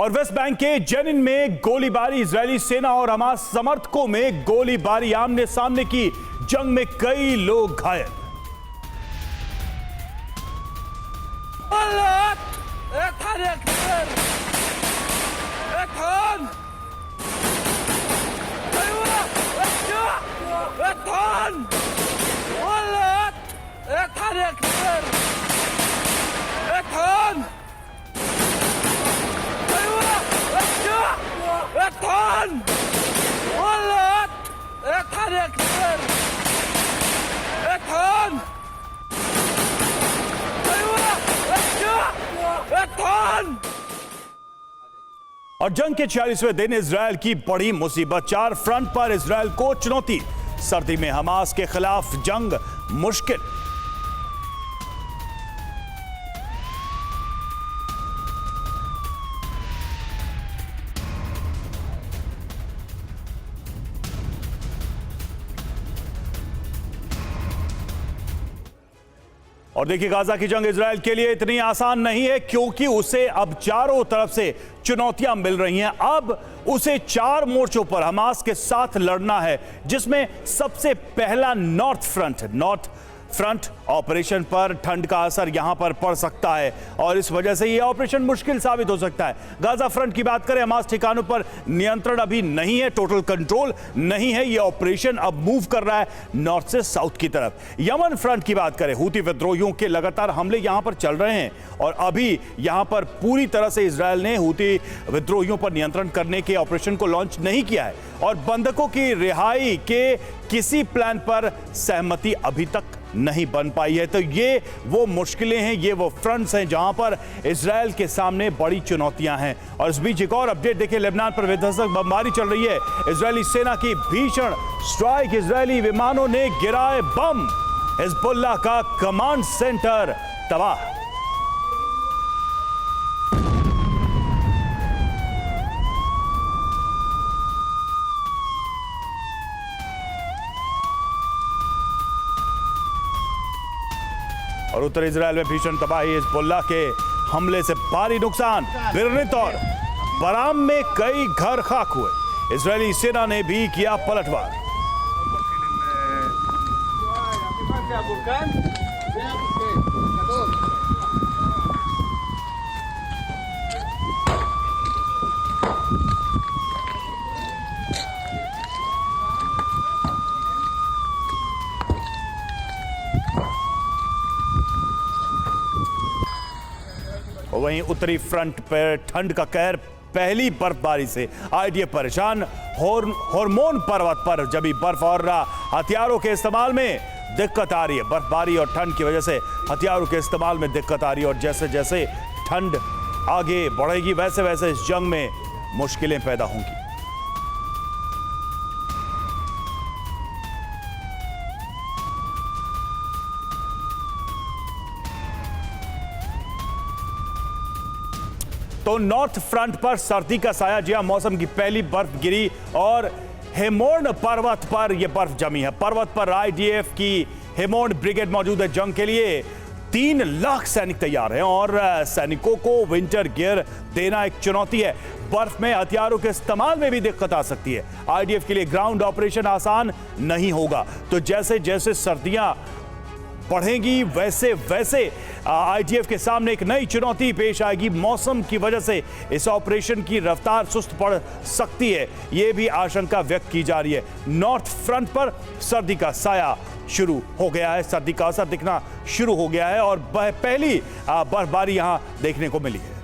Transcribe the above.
और West Bank के Zenin में गोलीबारी, इजरायली सेना और हमास समर्थकों में गोलीबारी, आमने सामने की जंग में कई लोग घायल। और जंग के 46वें दिन इजरायल की बड़ी मुसीबत, 4 फ्रंट पर इजरायल को चुनौती। सर्दी में हमास के खिलाफ जंग मुश्किल। और देखिए, गाजा की जंग इजरायल के लिए इतनी आसान नहीं है, क्योंकि उसे अब चारों तरफ से चुनौतियां मिल रही हैं। अब उसे 4 मोर्चों पर हमास के साथ लड़ना है, जिसमें सबसे पहला नॉर्थ फ्रंट ऑपरेशन पर ठंड का असर यहां पर पड़ सकता है और इस वजह से यह ऑपरेशन मुश्किल साबित हो सकता है। गाजा फ्रंट की बात करें, हमास ठिकानों पर नियंत्रण अभी नहीं है, टोटल कंट्रोल नहीं है। यह ऑपरेशन अब मूव कर रहा है नॉर्थ से साउथ की तरफ। यमन फ्रंट की बात करें, हूती विद्रोहियों के लगातार हमले यहां पर चल रहे हैं और अभी यहां पर पूरी तरह से इजरायल ने हूती विद्रोहियों पर नियंत्रण करने के ऑपरेशन को लॉन्च नहीं किया है और बंधकों की रिहाई के किसी प्लान पर सहमति अभी तक नहीं बन पाई है। तो ये वो मुश्किलें हैं, ये वो फ्रंट्स हैं जहां पर इजरायल के सामने बड़ी चुनौतियां हैं। और इस बीच एक और अपडेट देखिए, लेबनान पर विध्वंसक बमबारी चल रही है। इजरायली सेना की भीषण स्ट्राइक, इजरायली विमानों ने गिराए बम, हिजबुल्लाह का कमांड सेंटर तबाह। और उत्तर इजरायल में भीषण तबाही, हिजबुल्लाह के हमले से भारी नुकसान, बिरनित और बराम में कई घर खाक हुए। इजरायली सेना ने भी किया पलटवार। वहीं उत्तरी फ्रंट पर ठंड का कहर, पहली बर्फबारी से आईडीएफ परेशान। हॉर्मोन पर्वत पर जमी बर्फ और हथियारों के इस्तेमाल में दिक्कत आ रही है। बर्फबारी और ठंड की वजह से हथियारों के इस्तेमाल में दिक्कत आ रही है और जैसे जैसे ठंड आगे बढ़ेगी वैसे वैसे इस जंग में मुश्किलें पैदा होंगी। तो नॉर्थ फ्रंट पर सर्दी का साया, जी हां, मौसम की पहली बर्फ गिरी और हेमोन पर्वत पर यह बर्फ जमी है। पर्वत पर आईडीएफ की हेमोन ब्रिगेड मौजूद है। जंग के लिए 3 लाख सैनिक तैयार हैं और सैनिकों को विंटर गियर देना एक चुनौती है। बर्फ में हथियारों के इस्तेमाल में भी दिक्कत आ सकती है। आईडीएफ के लिए ग्राउंड ऑपरेशन आसान नहीं होगा। तो जैसे जैसे सर्दियां बढ़ेंगी वैसे वैसे आईडीएफ के सामने एक नई चुनौती पेश आएगी। मौसम की वजह से इस ऑपरेशन की रफ्तार सुस्त पड़ सकती है, यह भी आशंका व्यक्त की जा रही है। नॉर्थ फ्रंट पर सर्दी का साया शुरू हो गया है, सर्दी का असर दिखना शुरू हो गया है और पहली बर्फबारी यहां देखने को मिली है।